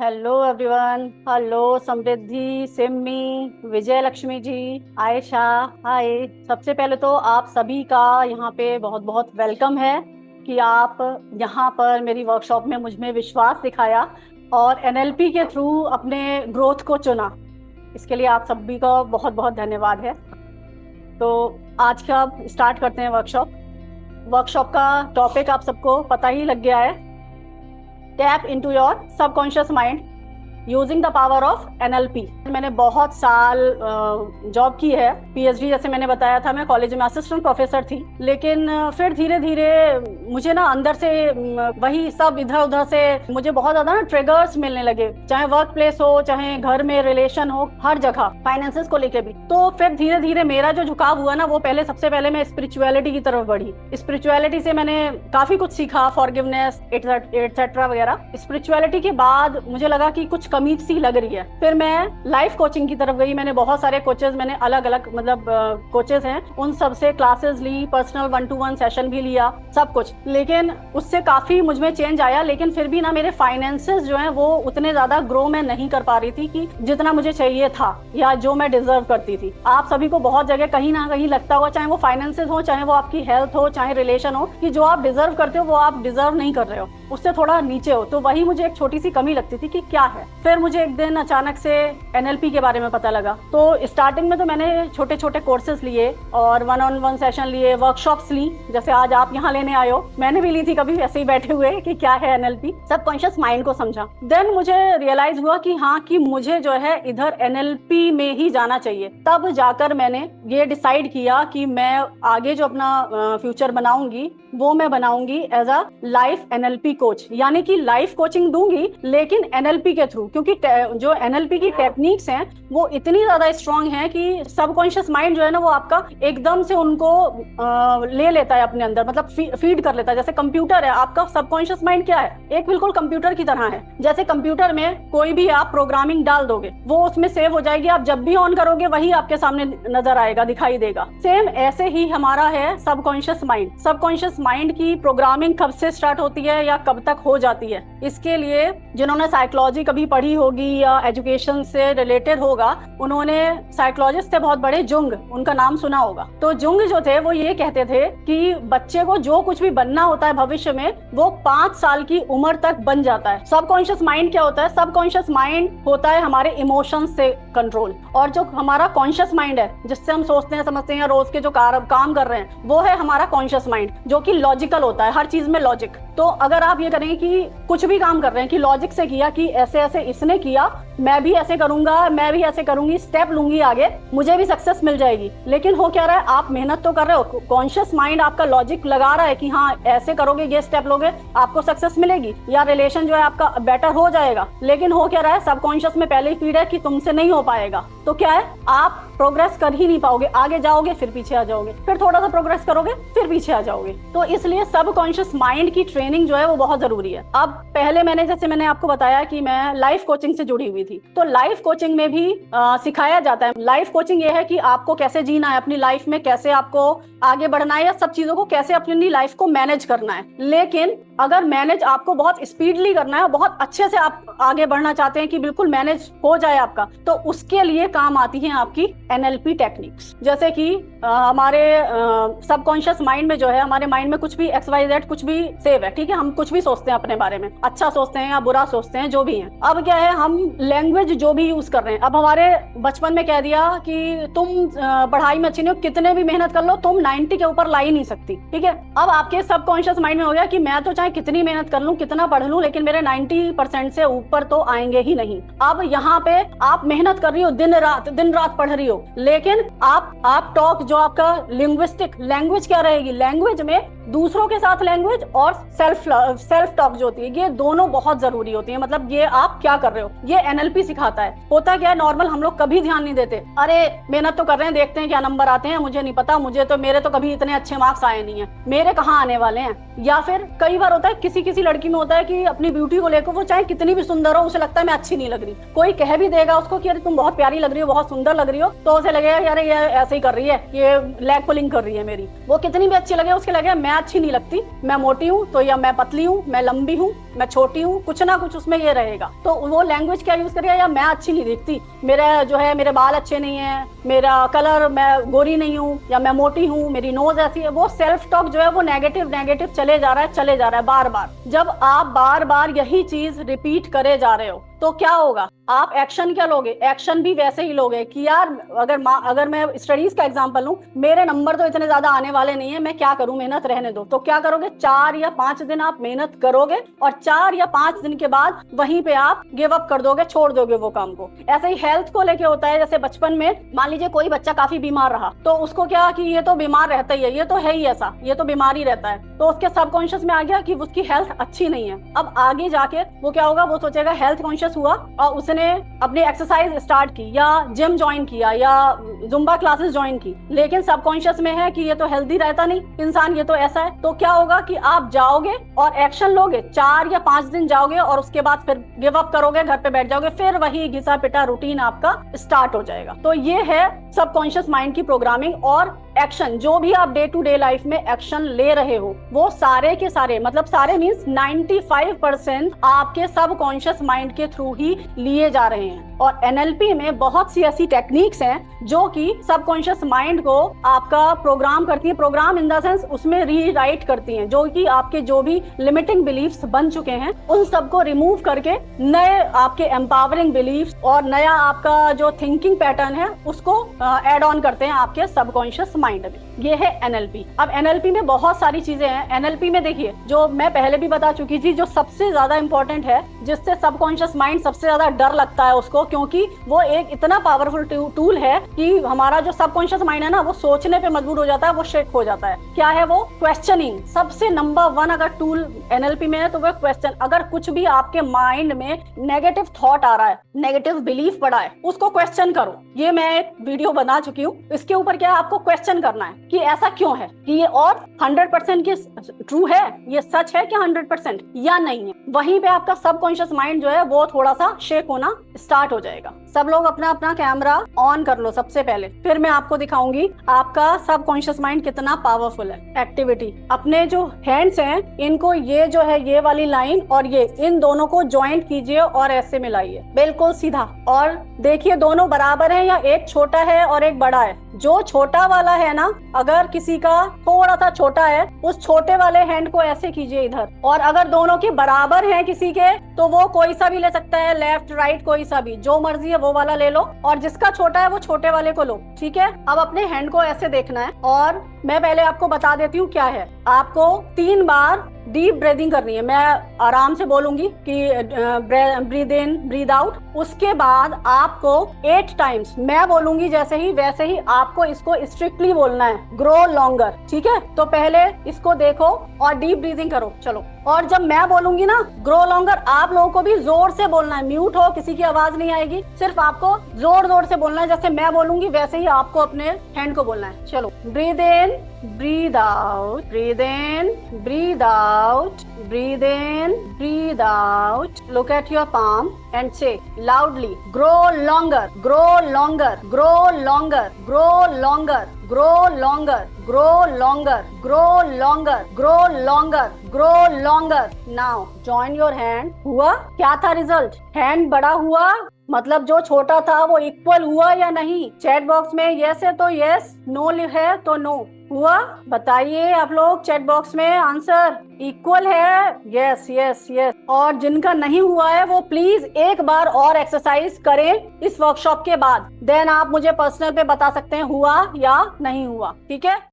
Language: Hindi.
Hello everyone. हेलो समृद्धि, सिमी, विजय लक्ष्मी जी, आयशा, हाय। सबसे पहले तो आप सभी का यहाँ पे बहुत बहुत वेलकम है कि आप यहाँ पर मेरी वर्कशॉप में मुझ में विश्वास दिखाया और एनएलपी के थ्रू अपने ग्रोथ को चुना। इसके लिए आप सभी का बहुत बहुत धन्यवाद है। तो आज का स्टार्ट करते हैं वर्कशॉप। वर्कशॉप का टॉपिक आप सबको पता ही लग गया है, tap into your subconscious mind using the power of NLP. मैंने बहुत साल जॉब की है, पीएचडी जैसे मैंने बताया था, मैं कॉलेज में असिस्टेंट प्रोफेसर थी। लेकिन फिर धीरे धीरे मुझे ना अंदर से वही सब इधर उधर से मुझे बहुत ज्यादा ना ट्रिगर्स मिलने लगे, चाहे वर्क प्लेस हो, चाहे घर में रिलेशन हो, हर जगह फाइनेंसेस को लेके भी। तो फिर धीरे धीरे मेरा जो झुकाव हुआ ना, वो पहले सबसे पहले मैं स्पिरिचुअलिटी की तरफ बढ़ी। स्पिरिचुअलिटी से मैंने काफी कुछ सीखा, फॉरगिवनेस एटसेट्रा वगैरह। स्पिरिचुअलिटी के बाद मुझे लगा कि कुछ कमी सी लग रही है। फिर मैं लाइफ कोचिंग की तरफ गई। मैंने बहुत सारे कोचेस, मैंने अलग अलग मतलब कोचेस हैं, उन सब से क्लासेस ली, पर्सनल 1-to-1 सेशन भी लिया, सब कुछ। लेकिन उससे काफी मुझ में चेंज आया। लेकिन फिर भी ना मेरे फाइनेंसेस जो हैं वो उतने ज्यादा ग्रो मैं नहीं कर पा रही थी कि जितना मुझे चाहिए था या जो मैं डिजर्व करती थी। आप सभी को बहुत जगह कहीं ना कहीं लगता होगा, चाहे वो फाइनेंसेस हो, चाहे वो आपकी हेल्थ हो, चाहे रिलेशन हो, कि जो आप डिजर्व करते हो वो आप डिजर्व नहीं कर रहे हो, उससे थोड़ा नीचे हो। तो वही मुझे एक छोटी सी कमी लगती थी कि क्या है। फिर मुझे एक दिन अचानक से एनएलपी के बारे में पता लगा। तो स्टार्टिंग में तो मैंने छोटे छोटे कोर्सेज लिए और 1-on-1 सेशन लिए, वर्कशॉप्स ली, जैसे आज आप यहाँ लेने आए हो, मैंने भी ली थी कभी ऐसे ही बैठे हुए कि क्या है एनएलपी, सबकॉन्शियस माइंड को समझा। देन मुझे रियलाइज हुआ कि हाँ, कि मुझे जो है इधर एनएलपी में ही जाना चाहिए। तब जाकर मैंने ये डिसाइड किया कि मैं आगे जो अपना फ्यूचर बनाऊंगी वो मैं बनाऊंगी as a life NLP coach, यानी कि लाइफ कोचिंग दूंगी लेकिन एनएलपी के थ्रू। क्योंकि जो एनएलपी की टेक्निक्स हैं वो इतनी ज्यादा स्ट्रांग हैं कि सबकॉन्शियस माइंड जो है ना वो आपका एकदम से उनको ले लेता है अपने अंदर, मतलब फीड कर लेता है। जैसे कंप्यूटर है, आपका सबकॉन्शियस माइंड क्या है, एक बिल्कुल कंप्यूटर की तरह है। जैसे कंप्यूटर में कोई भी आप प्रोग्रामिंग डाल दोगे वो उसमें सेव हो जाएगी, आप जब भी ऑन करोगे वही आपके सामने नजर आएगा, दिखाई देगा। सेम ऐसे ही हमारा है सबकॉन्शियस माइंड। सबकॉन्शियस माइंड की प्रोग्रामिंग कब से स्टार्ट होती है या कब तक हो जाती है, इसके लिए जिन्होंने साइकोलॉजी कभी पढ़ी होगी या एजुकेशन से रिलेटेड होगा, उन्होंने साइकोलॉजिस्ट थे बहुत बड़े, जुंग, उनका नाम सुना होगा। तो जुंग जो थे वो ये कहते थे कि बच्चे को जो कुछ भी बनना होता है भविष्य में वो 5 साल की उम्र तक बन जाता है। सबकॉन्शियस माइंड क्या होता है? सबकॉन्शियस माइंड होता है हमारे इमोशंस से कंट्रोल, और जो हमारा कॉन्शियस माइंड है जिससे हम सोचते हैं, समझते हैं, रोज के जो काम कर रहे हैं, वो है हमारा कॉन्शियस माइंड, जो कि लॉजिकल होता है, हर चीज में लॉजिक। तो अगर आप ये करें कि कुछ भी काम कर रहे हैं कि लॉजिक से किया, कि ऐसे ऐसे इसने किया, मैं भी ऐसे करूंगा, मैं भी ऐसे करूंगी, स्टेप लूंगी आगे, मुझे भी सक्सेस मिल जाएगी। लेकिन हो क्या रहा है, आप मेहनत तो कर रहे हो, कॉन्शियस माइंड आपका लॉजिक लगा रहा है कि हाँ ऐसे करोगे, ये स्टेप लोगे, आपको सक्सेस मिलेगी या रिलेशन जो है आपका बेटर हो जाएगा। लेकिन हो क्या रहा है, सबकॉन्शियस में पहले ही फीड है कि तुमसे नहीं हो पाएगा। तो क्या है, आप प्रोग्रेस कर ही नहीं पाओगे, आगे जाओगे फिर पीछे आ जाओगे, फिर थोड़ा सा प्रोग्रेस करोगे फिर पीछे आ जाओगे। तो इसलिए सबकॉन्शियस माइंड की ट्रेनिंग जो है वो बहुत जरूरी है। अब पहले मैंने आपको बताया कि मैं लाइफ कोचिंग से जुड़ी हुई थी, तो लाइफ कोचिंग में भी सिखाया जाता है। लाइफ कोचिंग ये है कि आपको कैसे जीना है अपनी लाइफ में, कैसे आपको आगे बढ़ना है, या सब चीजों को कैसे अपनी लाइफ को मैनेज करना है। लेकिन अगर मैनेज आपको बहुत स्पीडली करना है, बहुत अच्छे से आप आगे बढ़ना चाहते हैं कि बिल्कुल मैनेज हो जाए आपका, तो उसके लिए काम आती है आपकी एनएलपी टेक्निक्स। जैसे कि हमारे सबकॉन्शियस माइंड में जो है, हमारे माइंड में कुछ भी XYZ कुछ भी सेव है, ठीक है, हम कुछ भी सोचते हैं अपने बारे में, अच्छा सोचते हैं या बुरा सोचते हैं, जो भी है। अब क्या है, हम लैंग्वेज जो भी यूज कर रहे हैं, अब हमारे बचपन में कह दिया कि तुम पढ़ाई में अच्छी नहीं हो, कितने भी मेहनत कर लो तुम 90 के ऊपर ला ही नहीं सकती, ठीक है। अब आपके सबकॉन्शियस माइंड में हो गया कि मैं तो चाहे कितनी मेहनत कर लूं, कितना पढ़ लूं, लेकिन मेरे 90% से ऊपर तो आएंगे ही नहीं। अब यहाँ पे आप मेहनत कर रही हो, दिन रात पढ़ रही हो, लेकिन आप टॉक, जो आपका लिंग्विस्टिक लैंग्वेज क्या रहेगी, लैंग्वेज में दूसरों के साथ लैंग्वेज और सेल्फ टॉक जो होती है, ये दोनों बहुत जरूरी होती है। मतलब ये आप क्या कर रहे हो, ये एनएलपी सिखाता है। होता क्या है, नॉर्मल हम लोग कभी ध्यान नहीं देते, अरे मेहनत तो कर रहे हैं, देखते हैं क्या नंबर आते हैं, मुझे नहीं पता, मेरे तो कभी इतने अच्छे मार्क्स आए नहीं है, मेरे कहाँ आने वाले हैं। या फिर कई बार होता है किसी लड़की में होता है कि अपनी ब्यूटी को लेकर वो चाहे कितनी भी सुंदर हो, उसे लगता है मैं अच्छी नहीं लग रही। कोई कह भी देगा उसको कि अरे तुम बहुत प्यारी लग रही हो, बहुत सुंदर लग रही हो, तो उसे लगेगा यार ये ऐसे ही कर रही है, ये लेग पुलिंग कर रही है मेरी, वो कितनी भी अच्छी लगे, उसके लगे मैं अच्छी नहीं लगती, मैं मोटी हूँ तो, या मैं पतली हूँ, मैं लंबी हूँ, मैं छोटी हूँ, कुछ ना कुछ उसमें ये रहेगा। तो वो लैंग्वेज क्या यूज करेगा, या मैं अच्छी नहीं दिखती, मेरा जो है मेरे बाल अच्छे नहीं है, मेरा कलर, मैं गोरी नहीं हूँ, या मैं मोटी हूँ, मेरी नोज ऐसी है। वो सेल्फ टॉक जो है वो नेगेटिव नेगेटिव चले जा रहा है बार बार। जब आप बार बार यही चीज रिपीट करे जा रहे हो तो क्या होगा, आप एक्शन क्या लोगे, एक्शन भी वैसे ही लोगे कि यार अगर मैं स्टडीज का एग्जांपल लूं, मेरे नंबर तो इतने ज्यादा आने वाले नहीं है, मैं क्या करूं, मेहनत रहने दो। तो क्या करोगे, 4 या 5 दिन आप मेहनत करोगे और 4 या 5 दिन के बाद वहीं पे आप गिव अप कर दोगे, छोड़ दोगे वो काम को। ऐसे ही हेल्थ को लेके होता है। जैसे बचपन में मान लीजिए कोई बच्चा काफी बीमार रहा तो उसको क्या कि ये तो बीमार रहता ही है, ये तो है ही ऐसा, ये तो बीमार ही रहता है, तो उसके सबकॉन्शियस में आ गया कि उसकी हेल्थ अच्छी नहीं है। अब आगे जाके वो क्या होगा, वो सोचेगा हेल्थ कॉन्शियस हुआ और उसने अपनी एक्सरसाइज स्टार्ट की या जिम ज्वाइन किया या जुम्बा क्लासेस ज्वाइन की, लेकिन सबकॉन्शियस में है कि ये तो हेल्दी रहता नहीं इंसान, ये तो ऐसा है। तो क्या होगा कि आप जाओगे और एक्शन लोगे, 4 या 5 दिन जाओगे और उसके बाद फिर गिव अप करोगे, घर पे बैठ जाओगे, फिर वही घिसा पिटा रूटीन आपका स्टार्ट हो जाएगा। तो ये है सबकॉन्शियस माइंड की प्रोग्रामिंग। और एक्शन, जो भी आप डे टू डे लाइफ में एक्शन ले रहे हो वो सारे के सारे, मतलब सारे मीन्स 95% आपके सबकॉन्शियस माइंड के थ्रू ही लिए जा रहे हैं। और एनएलपी में बहुत सी ऐसी टेक्निक्स हैं जो कि सबकॉन्शियस माइंड को आपका प्रोग्राम करती है, प्रोग्राम इन द सेंस उसमें रीराइट करती हैं, जो कि आपके जो भी लिमिटिंग बिलीफ्स बन चुके हैं उन सबको रिमूव करके नए आपके एम्पावरिंग बिलीफ्स और नया आपका जो थिंकिंग पैटर्न है उसको एड ऑन करते हैं आपके सबकॉन्शियस माइंड में। ये है एनएलपी। अब एनएलपी में बहुत सारी चीजें हैं। एनएलपी में देखिए, जो मैं पहले भी बता चुकी थी, जो सबसे ज्यादा इंपॉर्टेंट है, जिससे सबकॉन्शियस माइंड सबसे ज्यादा डर लगता है उसको, क्योंकि वो एक इतना पावरफुल टूल है कि हमारा जो सबकॉन्शियस माइंड है ना, वो सोचने पे मजबूर हो जाता है, वो शेक हो जाता है। क्या है वो, क्वेश्चनिंग। सबसे नंबर 1 अगर टूल एनएलपी में है तो वो क्वेश्चन। अगर कुछ भी आपके माइंड में नेगेटिव थॉट आ रहा है, नेगेटिव बिलीफ पड़ा है, उसको क्वेश्चन करो। ये मैं एक वीडियो बना चुकी हूँ, इसके ऊपर क्या है, आपको क्वेश्चन करना है कि ऐसा क्यों है, कि ये और 100% की ट्रू है, ये सच है क्या 100% या नहीं है। वहीं पे आपका सबकॉन्शियस माइंड जो है वो थोड़ा सा शेक होना स्टार्ट हो जाएगा। सब लोग अपना अपना कैमरा ऑन कर लो सबसे पहले, फिर मैं आपको दिखाऊंगी आपका सबकॉन्शियस माइंड कितना पावरफुल है। एक्टिविटी, अपने जो हैंड्स हैं इनको, ये जो है ये वाली लाइन और ये, इन दोनों को ज्वाइंट कीजिए और ऐसे मिलाइए बिल्कुल सीधा, और देखिए दोनों बराबर हैं या एक छोटा है और एक बड़ा है। जो छोटा वाला है ना, अगर किसी का थोड़ा सा छोटा है, उस छोटे वाले हैंड को ऐसे कीजिए इधर, और अगर दोनों के बराबर हैं किसी के तो वो कोई सा भी ले सकता है, लेफ्ट राइट कोई सा भी, जो मर्जी है वो वाला ले लो, और जिसका छोटा है वो छोटे वाले को लो। ठीक है, अब अपने हैंड को ऐसे देखना है, और मैं पहले आपको बता देती हूँ क्या है। आपको 3 बार डीप ब्रीदिंग करनी है। मैं आराम से बोलूंगी कि ब्रीद इन ब्रीद आउट, उसके बाद आपको 8 टाइम्स मैं बोलूंगी जैसे ही, वैसे ही आपको इसको स्ट्रिक्टली बोलना है, ग्रो लॉन्गर। ठीक है, तो पहले इसको देखो और डीप ब्रीदिंग करो। चलो, और जब मैं बोलूंगी ना ग्रो लॉन्गर, आप लोगों को भी जोर से बोलना है, म्यूट हो, किसी की आवाज नहीं आएगी, सिर्फ आपको जोर जोर से बोलना है। जैसे मैं बोलूंगी वैसे ही आपको अपने हैंड को बोलना है। चलो, breathe in breathe out, breathe in breathe out, breathe in, breathe out. Look at your palm and say loudly, grow longer, grow longer, grow longer, grow longer, grow longer, grow longer, grow longer, grow longer, grow longer. Now join your hand. हुआ क्या था रिजल्ट? हैंड बड़ा हुआ, मतलब जो छोटा था वो इक्वल हुआ या नहीं? चैट बॉक्स में यस है तो यस, नो है तो नो। हुआ? बताइए आप लोग चैट बॉक्स में आंसर। इक्वल है? Yes yes yes. और जिनका नहीं हुआ है वो प्लीज एक बार और एक्सरसाइज करें इस वर्कशॉप के बाद, देन आप मुझे पर्सनल पे बता सकते हैं हुआ या नहीं हुआ। ठीक है।